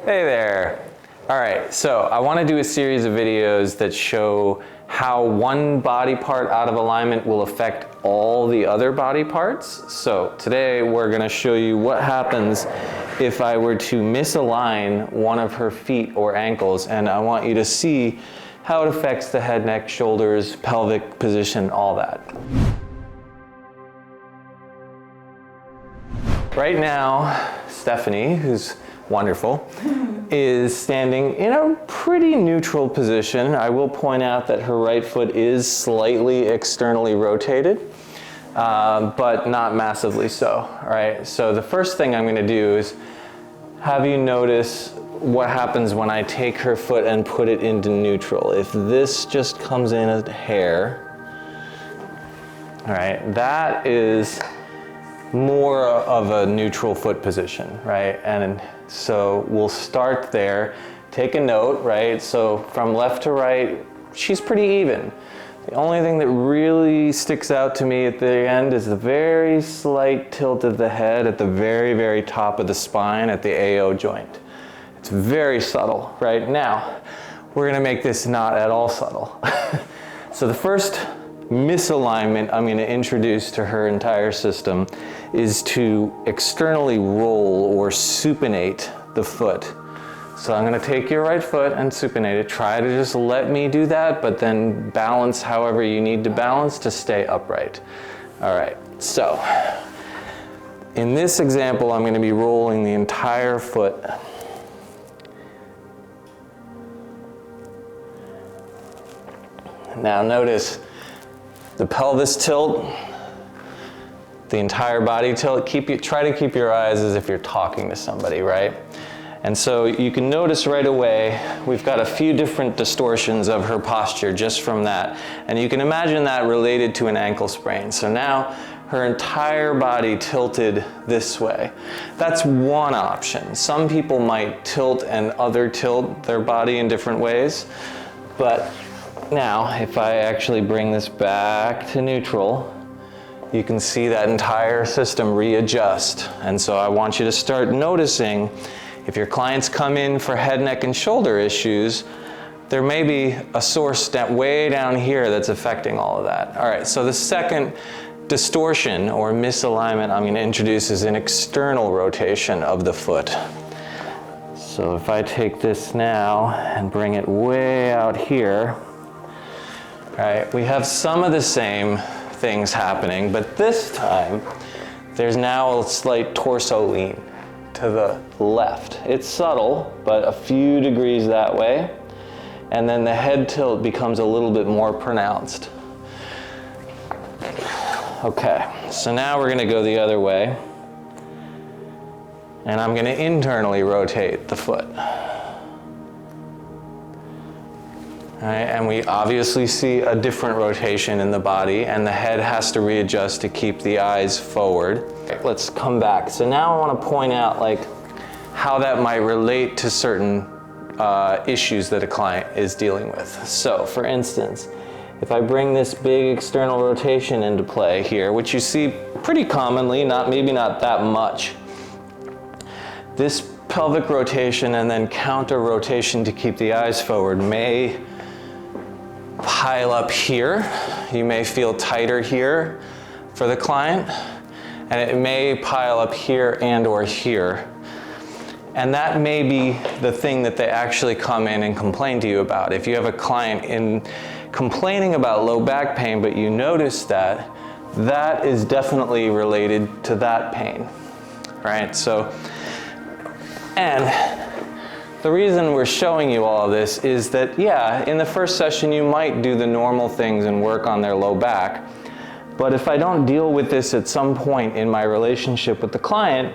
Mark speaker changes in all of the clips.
Speaker 1: Hey there. All right, so I want to do a series of videos that show how one body part out of alignment will affect all the other body parts. So today we're going to show you what happens if I were to misalign one of her feet or ankles, and I want you to see how it affects the head, neck, shoulders, pelvic position, all that. Right now, Stephanie, who's wonderful, is standing in a pretty neutral position. I will point out that her right foot is slightly externally rotated, but not massively so. All right, so the first thing I'm going to do is have you notice what happens when I take her foot and put it into neutral. If this just comes in a hair, all right, that is more of a neutral foot position, right? And so we'll start there. Take a note, right? So from left to right, she's pretty even. The only thing that really sticks out to me at the end is the very slight tilt of the head at the very, very top of the spine at the AO joint. It's very subtle. Right now, we're gonna make this not at all subtle. So the first misalignment I'm going to introduce to her entire system is to externally roll or supinate the foot. So I'm going to take your right foot and supinate it. Try to just let me do that, but then balance however you need to balance to stay upright. All right, so in this example, I'm going to be rolling the entire foot. Now notice the pelvis tilt, the entire body tilt. Try to keep your eyes as if you're talking to somebody, right? And so you can notice right away, we've got a few different distortions of her posture just from that. And you can imagine that related to an ankle sprain. So now her entire body tilted this way. That's one option. Some people might tilt and other tilt their body in different ways, but now, if I actually bring this back to neutral, you can see that entire system readjust. And so I want you to start noticing if your clients come in for head, neck, and shoulder issues, there may be a source way down here that's affecting all of that. All right, so the second distortion or misalignment I'm going to introduce is an external rotation of the foot. So if I take this now and bring it way out here, right, we have some of the same things happening, but this time there's now a slight torso lean to the left. It's subtle, but a few degrees that way, and then the head tilt becomes a little bit more pronounced. Okay, so now we're going to go the other way, and I'm going to internally rotate the foot. Right, and we obviously see a different rotation in the body, and the head has to readjust to keep the eyes forward. Let's come back. So now I want to point out how that might relate to certain issues that a client is dealing with. So for instance, if I bring this big external rotation into play here, which you see pretty commonly, maybe not that much, this pelvic rotation and then counter rotation to keep the eyes forward may pile up here. You may feel tighter here for the client, and it may pile up here and or here. And that may be the thing that they actually come in and complain to you about. If you have a client complaining about low back pain, but you notice that, that is definitely related to that pain, right? So, and the reason we're showing you all of this is that, yeah, in the first session you might do the normal things and work on their low back, but if I don't deal with this at some point in my relationship with the client,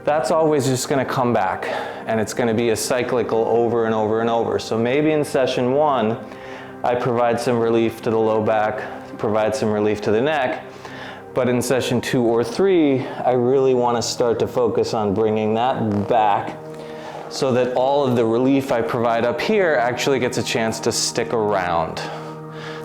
Speaker 1: that's always just going to come back, and it's going to be a cyclical over and over and over. So maybe in session 1, I provide some relief to the low back, provide some relief to the neck, but in session 2 or 3, I really want to start to focus on bringing that back so that all of the relief I provide up here actually gets a chance to stick around.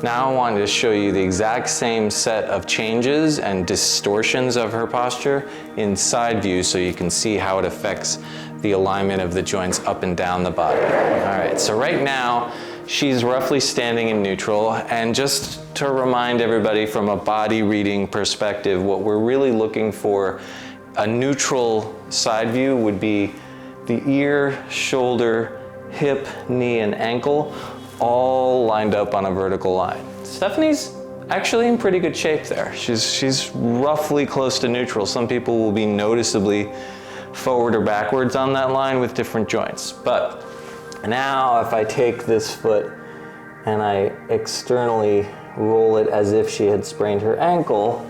Speaker 1: Now I wanted to show you the exact same set of changes and distortions of her posture in side view so you can see how it affects the alignment of the joints up and down the body. All right, so right now she's roughly standing in neutral, and just to remind everybody from a body reading perspective, what we're really looking for, a neutral side view would be the ear, shoulder, hip, knee, and ankle all lined up on a vertical line. Stephanie's actually in pretty good shape there. She's roughly close to neutral. Some people will be noticeably forward or backwards on that line with different joints. But now if I take this foot and I externally roll it as if she had sprained her ankle,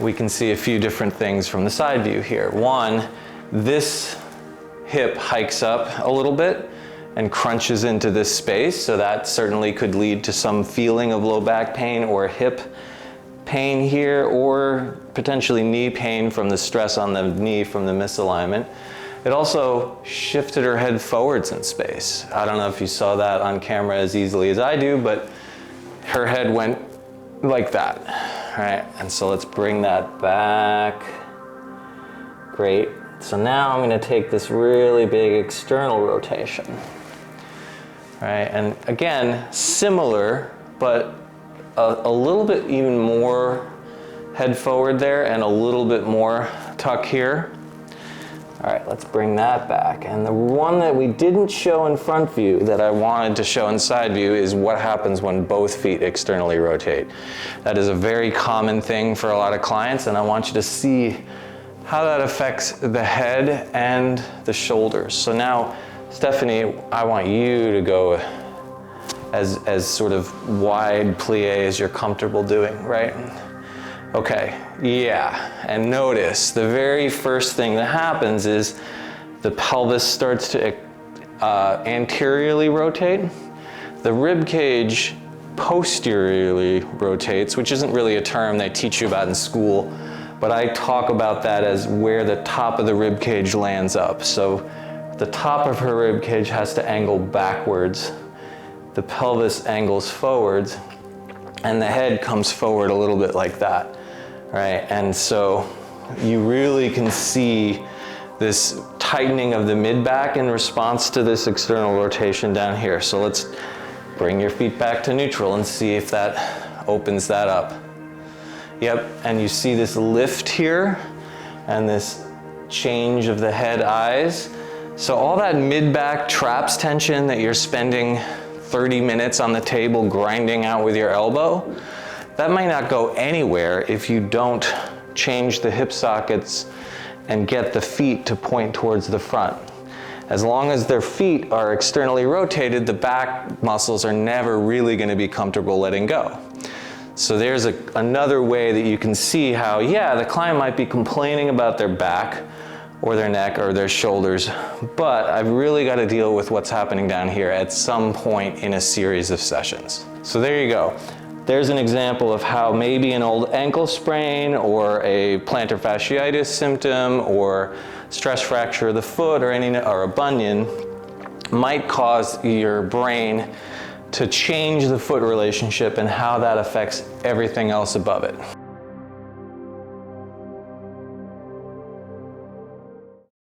Speaker 1: we can see a few different things from the side view here. One, this hip hikes up a little bit and crunches into this space, so that certainly could lead to some feeling of low back pain or hip pain here, or potentially knee pain from the stress on the knee from the misalignment. It also shifted her head forwards in space. I don't know if you saw that on camera as easily as I do, but her head went like that, right? And so let's bring that back. Great. So now I'm gonna take this really big external rotation, right? And again, similar, but a little bit even more head forward there and a little bit more tuck here. All right, let's bring that back. And the one that we didn't show in front view that I wanted to show in side view is what happens when both feet externally rotate. That is a very common thing for a lot of clients, and I want you to see how that affects the head and the shoulders. So now, Stephanie, I want you to go as sort of wide plie as you're comfortable doing, right? Okay, yeah, and notice the very first thing that happens is the pelvis starts to anteriorly rotate. The rib cage posteriorly rotates, which isn't really a term they teach you about in school, but I talk about that as where the top of the rib cage lands up. So the top of her rib cage has to angle backwards, the pelvis angles forwards, and the head comes forward a little bit like that. Right, and so you really can see this tightening of the mid-back in response to this external rotation down here. So let's bring your feet back to neutral and see if that opens that up. Yep, and you see this lift here and this change of the head eyes. So all that mid-back traps tension that you're spending 30 minutes on the table grinding out with your elbow, that might not go anywhere if you don't change the hip sockets and get the feet to point towards the front. As long as their feet are externally rotated, the back muscles are never really going to be comfortable letting go. So there's another way that you can see how, yeah, the client might be complaining about their back or their neck or their shoulders, but I've really got to deal with what's happening down here at some point in a series of sessions. So there you go. There's an example of how maybe an old ankle sprain or a plantar fasciitis symptom or stress fracture of the foot or a bunion might cause your brain to change the foot relationship and how that affects everything else above it.